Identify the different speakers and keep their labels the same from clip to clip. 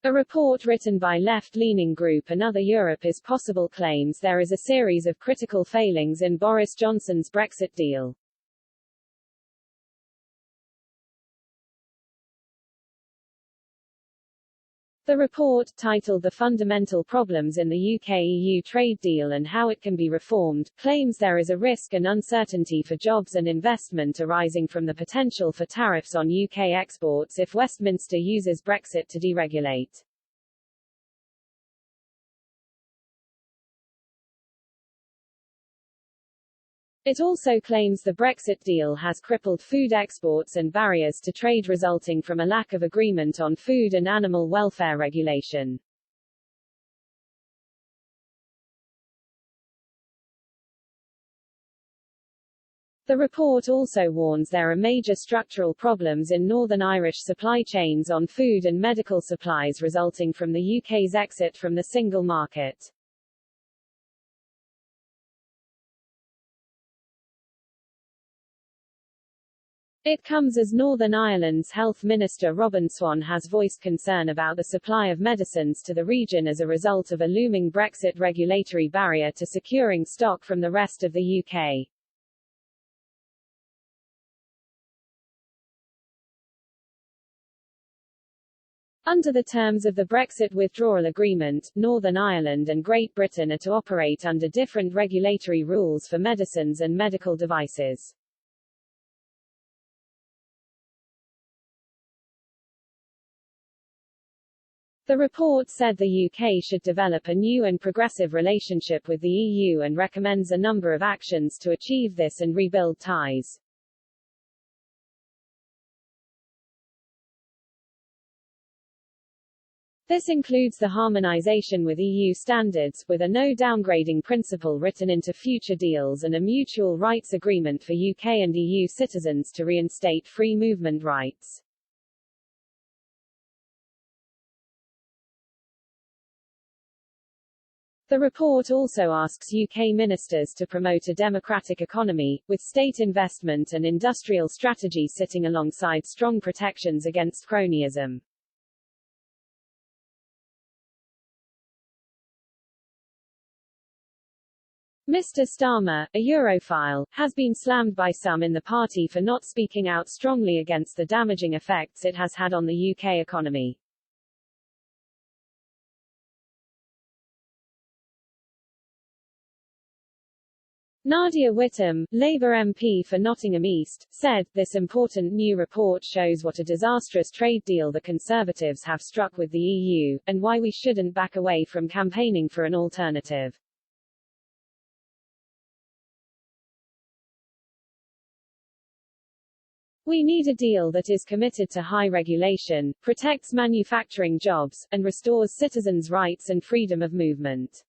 Speaker 1: A report written by left-leaning group Another Europe is Possible claims there is a series of critical failings in Boris Johnson's Brexit deal. The report, titled The Fundamental Problems in the UK-EU Trade Deal and How It Can Be Reformed, claims there is a risk and uncertainty for jobs and investment arising from the potential for tariffs on UK exports if Westminster uses Brexit to deregulate. It also claims the Brexit deal has crippled food exports and barriers to trade resulting from a lack of agreement on food and animal welfare regulation. The report also warns there are major structural problems in Northern Irish supply chains on food and medical supplies resulting from the UK's exit from the single market. It comes as Northern Ireland's Health Minister Robin Swan has voiced concern about the supply of medicines to the region as a result of a looming Brexit regulatory barrier to securing stock from the rest of the UK. Under the terms of the Brexit Withdrawal Agreement, Northern Ireland and Great Britain are to operate under different regulatory rules for medicines and medical devices. The report said the UK should develop a new and progressive relationship with the EU and recommends a number of actions to achieve this and rebuild ties. This includes the harmonization with EU standards, with a no-downgrading principle written into future deals and a mutual rights agreement for UK and EU citizens to reinstate free movement rights. The report also asks UK ministers to promote a democratic economy, with state investment and industrial strategy sitting alongside strong protections against cronyism. Mr. Starmer, a Europhile, has been slammed by some in the party for not speaking out strongly against the damaging effects it has had on the UK economy. Nadia Whittome, Labour MP for Nottingham East, said, "This important new report shows what a disastrous trade deal the Conservatives have struck with the EU, and why we shouldn't back away from campaigning for an alternative." We need a deal that is committed to high regulation, protects manufacturing jobs, and restores citizens' rights and freedom of movement.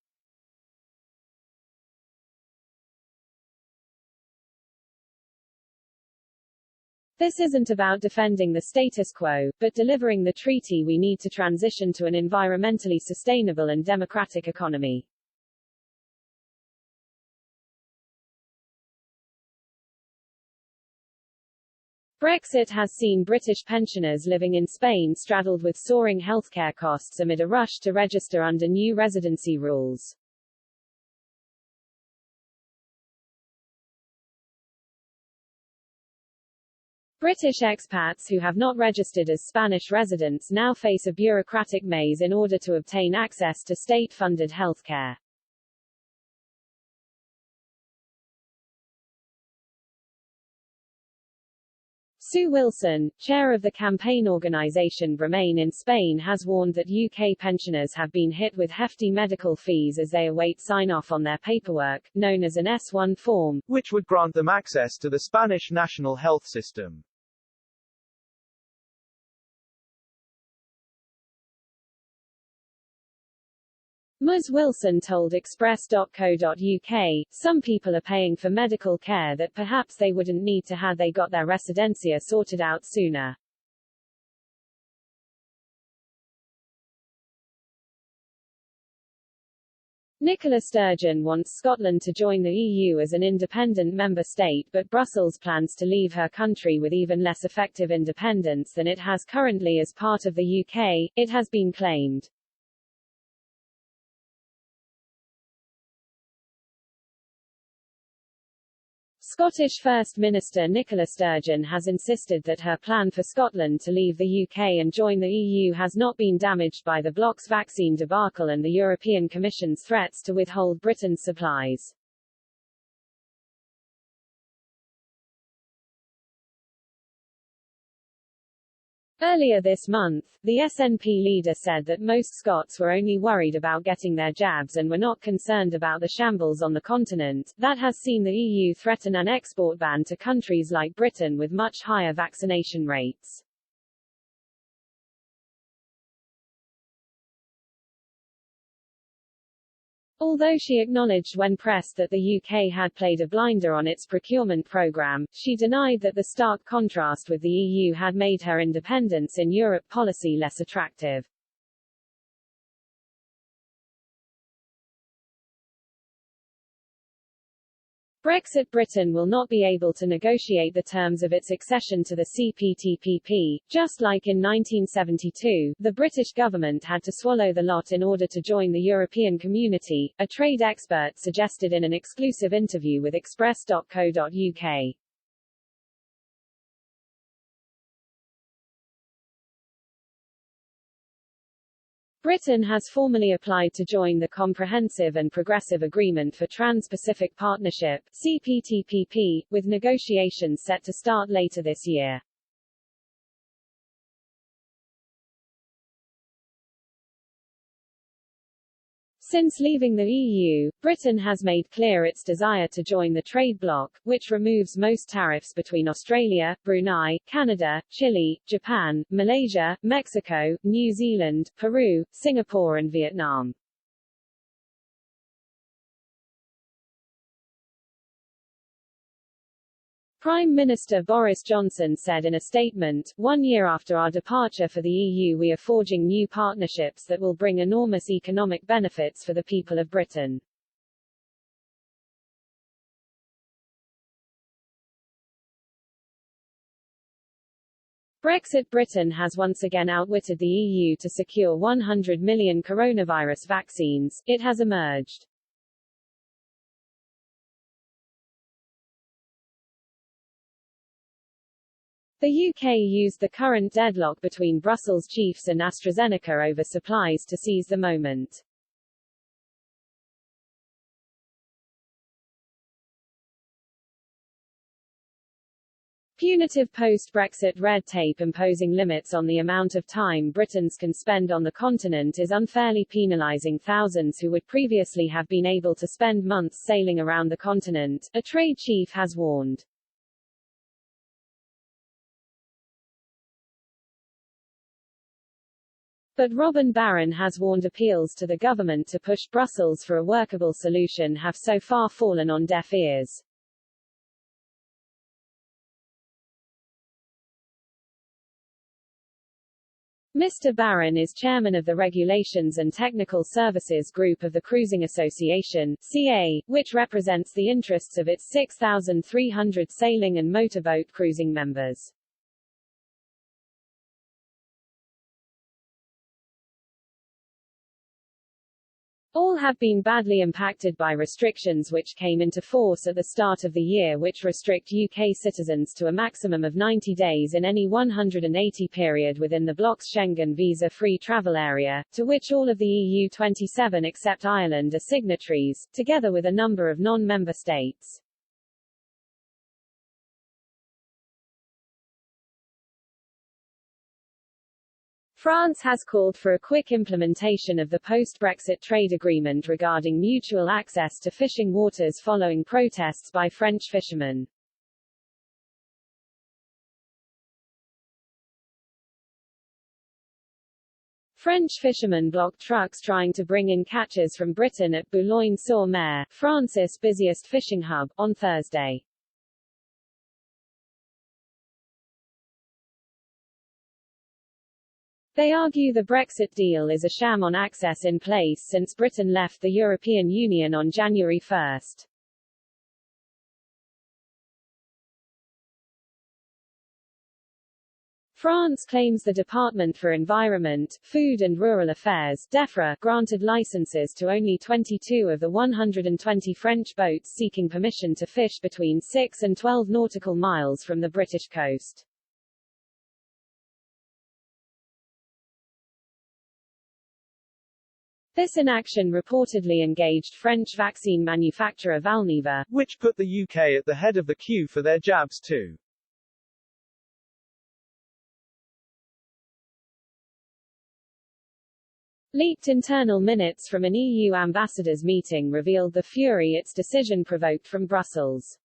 Speaker 1: This isn't about defending the status quo, but delivering the treaty we need to transition to an environmentally sustainable and democratic economy. Brexit has seen British pensioners living in Spain straddled with soaring healthcare costs amid a rush to register under new residency rules. British expats who have not registered as Spanish residents now face a bureaucratic maze in order to obtain access to state-funded healthcare. Sue Wilson, chair of the campaign organisation Remain in Spain, has warned that UK pensioners have been hit with hefty medical fees as they await sign-off on their paperwork, known as an S1 form,
Speaker 2: which would grant them access to the Spanish national health system.
Speaker 1: Ms. Wilson told Express.co.uk, "Some people are paying for medical care that perhaps they wouldn't need to had they got their residencia sorted out sooner." Nicola Sturgeon wants Scotland to join the EU as an independent member state, but Brussels plans to leave her country with even less effective independence than it has currently as part of the UK, it has been claimed. Scottish First Minister Nicola Sturgeon has insisted that her plan for Scotland to leave the UK and join the EU has not been damaged by the bloc's vaccine debacle and the European Commission's threats to withhold Britain's supplies. Earlier this month, the SNP leader said that most Scots were only worried about getting their jabs and were not concerned about the shambles on the continent. That has seen the EU threaten an export ban to countries like Britain with much higher vaccination rates. Although she acknowledged when pressed that the UK had played a blinder on its procurement programme, she denied that the stark contrast with the EU had made her independence in Europe policy less attractive. Brexit Britain will not be able to negotiate the terms of its accession to the CPTPP. Just like in 1972, the British government had to swallow the lot in order to join the European Community, a trade expert suggested in an exclusive interview with Express.co.uk. Britain has formally applied to join the Comprehensive and Progressive Agreement for Trans-Pacific Partnership, CPTPP, with negotiations set to start later this year. Since leaving the EU, Britain has made clear its desire to join the trade bloc, which removes most tariffs between Australia, Brunei, Canada, Chile, Japan, Malaysia, Mexico, New Zealand, Peru, Singapore and Vietnam. Prime Minister Boris Johnson said in a statement, "1 year after our departure for the EU we are forging new partnerships that will bring enormous economic benefits for the people of Britain." Brexit Britain has once again outwitted the EU to secure 100 million coronavirus vaccines, it has emerged. The UK used the current deadlock between Brussels chiefs and AstraZeneca over supplies to seize the moment. Punitive post-Brexit red tape imposing limits on the amount of time Britons can spend on the continent is unfairly penalising thousands who would previously have been able to spend months sailing around the continent, a trade chief has warned. But Robin Barron has warned appeals to the government to push Brussels for a workable solution have so far fallen on deaf ears. Mr. Barron is chairman of the Regulations and Technical Services Group of the Cruising Association, CA, which represents the interests of its 6,300 sailing and motorboat cruising members. All have been badly impacted by restrictions which came into force at the start of the year, which restrict UK citizens to a maximum of 90 days in any 180 period within the bloc's Schengen visa-free travel area, to which all of the EU 27 except Ireland are signatories, together with a number of non-member states. France has called for a quick implementation of the post-Brexit trade agreement regarding mutual access to fishing waters following protests by French fishermen. French fishermen blocked trucks trying to bring in catches from Britain at Boulogne-sur-Mer, France's busiest fishing hub, on Thursday. They argue the Brexit deal is a sham on access in place since Britain left the European Union on January 1. France claims the Department for Environment, Food and Rural Affairs (DEFRA) granted licenses to only 22 of the 120 French boats seeking permission to fish between 6 and 12 nautical miles from the British coast. This inaction reportedly engaged French vaccine manufacturer Valneva,
Speaker 2: which put the UK at the head of the queue for their jabs too.
Speaker 1: Leaked internal minutes from an EU ambassadors' meeting revealed the fury its decision provoked from Brussels.